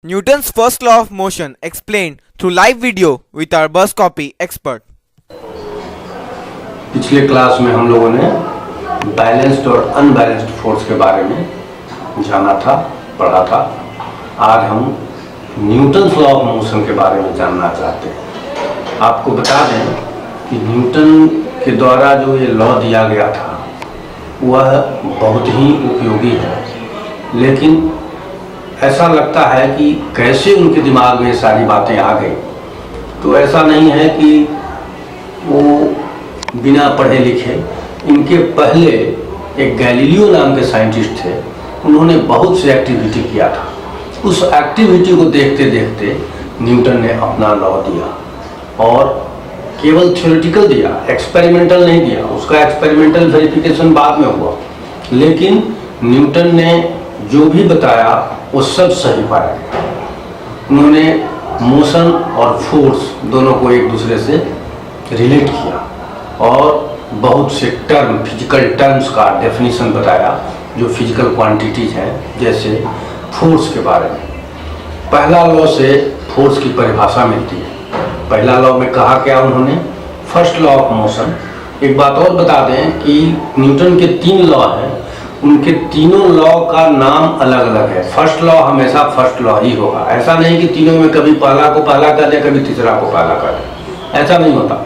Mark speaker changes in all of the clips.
Speaker 1: Newton's first law of motion explained through live video with our bus copy expert.
Speaker 2: पिछले class में हम लोगों ने बैलेंस्ड और अनबैलेंस्ड फोर्स के बारे में जाना था, पढ़ा था। आज हम न्यूटन्स लॉ ऑफ मोशन के बारे में जानना चाहते हैं। आपको बता दें कि न्यूटन के द्वारा जो ये लॉ दिया गया था वह बहुत ही उपयोगी है, लेकिन ऐसा लगता है कि कैसे उनके दिमाग में सारी बातें आ गई। तो ऐसा नहीं है कि वो बिना पढ़े लिखे। इनके पहले एक गैलीलियो नाम के साइंटिस्ट थे, उन्होंने बहुत से एक्टिविटी किया था। उस एक्टिविटी को देखते देखते न्यूटन ने अपना लॉ दिया, और केवल थ्योरेटिकल दिया, एक्सपेरिमेंटल नहीं दिया। उसका एक्सपेरिमेंटल वेरिफिकेशन बाद में हुआ, लेकिन न्यूटन ने जो भी बताया वो सब सही पाया गया। उन्होंने मोशन और फोर्स दोनों को एक दूसरे से रिलेट किया और बहुत से टर्म, फिजिकल टर्म्स का डेफिनेशन बताया जो फिजिकल क्वांटिटीज हैं, जैसे फोर्स के बारे में। पहला लॉ से फोर्स की परिभाषा मिलती है। पहला लॉ में कहा क्या उन्होंने, फर्स्ट लॉ ऑफ मोशन। एक बात और बता दें कि न्यूटन के 3 लॉ हैं, उनके तीनों लॉ का नाम अलग अलग है। फर्स्ट लॉ हमेशा फर्स्ट लॉ ही होगा। ऐसा नहीं कि तीनों में कभी पहला को पहला कर दे, कभी तीसरा को पहला कर दे, ऐसा नहीं होता।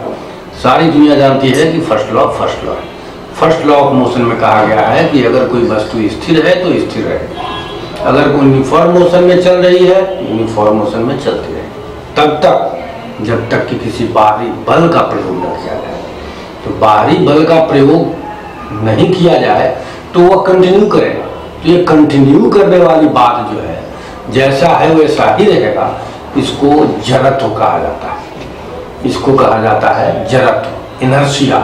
Speaker 2: सारी दुनिया जानती है कि फर्स्ट लॉ है। फर्स्ट लॉ ऑफ मोशन में कहा गया है कि अगर कोई वस्तु स्थिर है तो स्थिर रहेगी, अगर कोई यूनिफॉर्म मोशन में चल रही है यूनिफॉर्म मोशन में चलती रहेगी, तब तक जब तक कि किसी बाहरी बल का प्रयोग न किया जाए। तो बाहरी बल का प्रयोग नहीं किया जाए तो वह कंटिन्यू करेगा। तो ये कंटिन्यू करने वाली बात जो है, जैसा है वैसा ही रहेगा। इसको जड़त्व कहा जाता है। इसको कहा जाता है जड़त्व, इनर्शिया।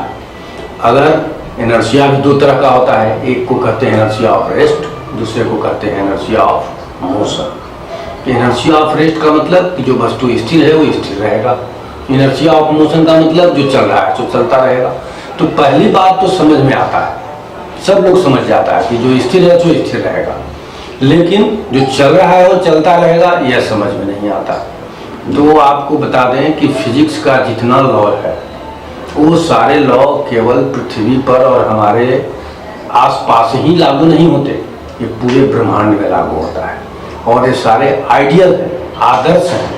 Speaker 2: अगर इनर्शिया भी 2 तरह का होता है, एक को कहते हैं इनर्शिया ऑफ रेस्ट, दूसरे को कहते हैं inertia of motion. Inertia of rest का मतलब कि जो वस्तु स्थिर है वो स्थिर रहेगा। इनर्शिया ऑफ मोशन का मतलब जो चल रहा है जो चलता रहेगा। तो पहली बात तो समझ में आता है, सब लोग समझ जाता है कि जो स्थिर है जो स्थिर रहेगा, लेकिन जो चल रहा है वो चलता रहेगा, यह समझ में नहीं आता। तो आपको बता दें कि फिजिक्स का जितना लॉ है वो सारे लॉ केवल पृथ्वी पर और हमारे आसपास ही लागू नहीं होते, ये पूरे ब्रह्मांड में लागू होता है। और ये सारे आइडियल हैं, आदर्श हैं,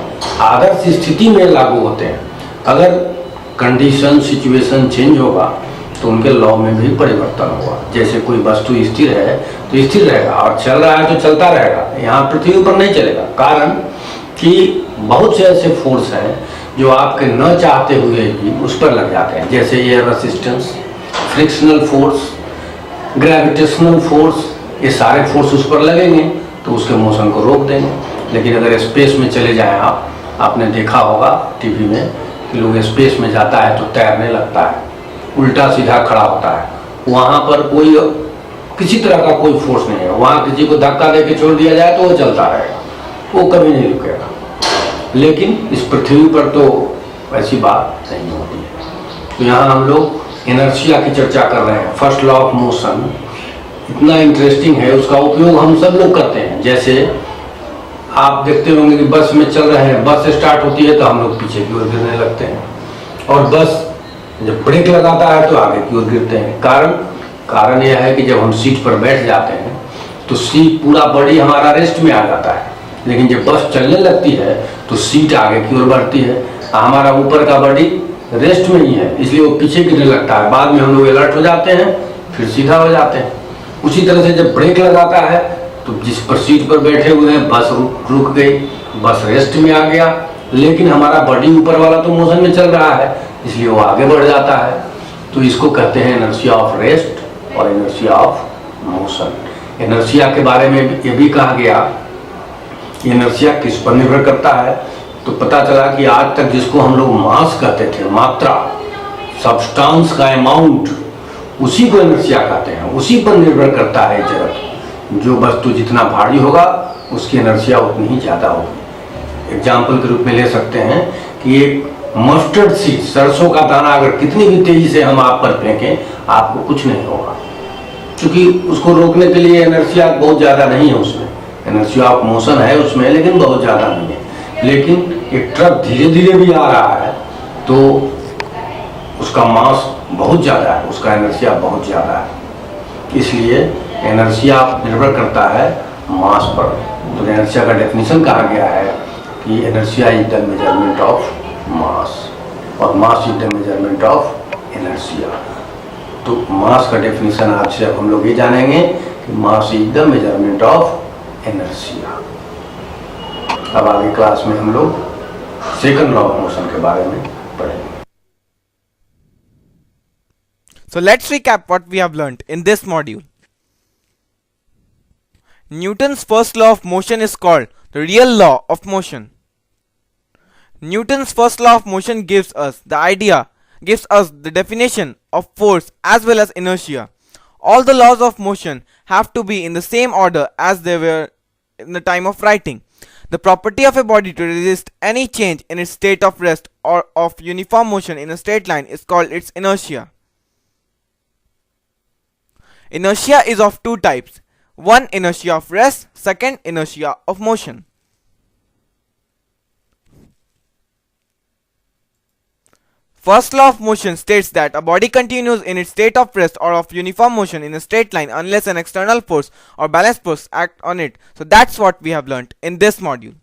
Speaker 2: आदर्श स्थिति में लागू होते हैं। अगर कंडीशन, सिचुएशन चेंज होगा तो उनके लॉ में भी परिवर्तन होगा। जैसे कोई वस्तु स्थिर है तो स्थिर रहेगा, और चल रहा है तो चलता रहेगा। यहाँ पृथ्वी पर नहीं चलेगा, कारण कि बहुत से ऐसे फोर्स हैं जो आपके न चाहते हुए भी उस पर लग जाते हैं, जैसे air resistance, frictional force, gravitational force. ये सारे फोर्स उस पर लगेंगे तो उसके मोशन को रोक देंगे। लेकिन अगर स्पेस में चले जाएं, आपने देखा होगा टीवी में कि लोग स्पेस में जाता है तो तैरने लगता है, उल्टा सीधा खड़ा होता है। वहाँ पर कोई किसी तरह का कोई फोर्स नहीं है। वहाँ किसी को धक्का देके छोड़ दिया जाए तो वो चलता रहेगा, वो कभी नहीं रुकेगा। लेकिन इस पृथ्वी पर तो ऐसी बात नहीं होती है। तो यहाँ हम लोग इनर्शिया की चर्चा कर रहे हैं। फर्स्ट लॉ ऑफ मोशन इतना इंटरेस्टिंग है, उसका उपयोग हम सब लोग करते हैं। जैसे आप देखते होंगे कि बस में चल रहे हैं, बस स्टार्ट होती है तो हम लोग पीछे की ओर गिरने लगते हैं, और बस जब ब्रेक लगाता है तो आगे की ओर गिरते हैं। कारण यह है कि जब हम सीट पर बैठ जाते हैं तो सीट, पूरा बॉडी हमारा रेस्ट में आ जाता है, लेकिन जब बस चलने लगती है तो सीट आगे की ओर बढ़ती है, हमारा ऊपर का बॉडी रेस्ट में ही है, इसलिए वो पीछे गिरने लगता है। बाद में हम लोग अलर्ट हो जाते हैं, फिर सीधा हो जाते हैं। उसी तरह से जब ब्रेक लगाता है तो जिस पर सीट पर बैठे हुए हैं बस रुक गई, बस रेस्ट में आ गया, लेकिन हमारा बॉडी ऊपर वाला तो मोशन में चल रहा है, इसलिए वो आगे बढ़ जाता है। तो इसको कहते हैं इनर्शिया ऑफ रेस्ट और इनर्शिया ऑफ मोशन। इनर्शिया के बारे में ये भी कहा गया, इनर्शिया किस पर निर्भर करता है। तो पता चला कि आज तक जिसको हम लोग मास कहते थे, मात्रा, सब्सटेंस का अमाउंट, उसी को इनर्शिया कहते हैं। उसी पर निर्भर करता है जड़त्व। जो वस्तु जितना भारी होगा उसकी इनर्शिया उतनी ही ज़्यादा होगी। एग्जाम्पल के रूप में ले सकते हैं कि एक मस्टर्ड सीड, सरसों का दाना, अगर कितनी भी तेजी से हम आप पर फेंकें आपको कुछ नहीं होगा, क्योंकि उसको रोकने के लिए इनर्शिया बहुत ज़्यादा नहीं है उसमें। इनर्शिया ऑफ मोशन है उसमें, लेकिन बहुत ज़्यादा नहीं है। लेकिन एक ट्रक धीरे धीरे भी आ रहा है तो उसका मास बहुत ज़्यादा है, उसका इनर्शिया बहुत ज़्यादा है, इसलिए इनर्शिया निर्भर करता है मास पर। तो इनर्शिया का डेफिनेशन कहा गया है कि inertia is the measurement of mass और mass is the measurement of inertia. तो मास का डेफिनेशन आज से अब हम लोग ये जानेंगे कि मास is the measurement of inertia. अब आगे क्लास में हम लोग सेकंड लॉ ऑफ मोशन के बारे में पढ़ेंगे।
Speaker 1: So let's recap what we have learnt in this module. Newton's first law of motion is called the real law of motion. Newton's first law of motion gives us the definition of force as well as inertia. All the laws of motion have to be in the same order as they were in the time of writing. The property of a body to resist any change in its state of rest or of uniform motion in a straight line is called its inertia. Inertia is of two types. One, inertia of rest. Second, inertia of motion. First law of motion states that a body continues in its state of rest or of uniform motion in a straight line unless an external force or balanced force act on it. So that's what we have learnt in this module.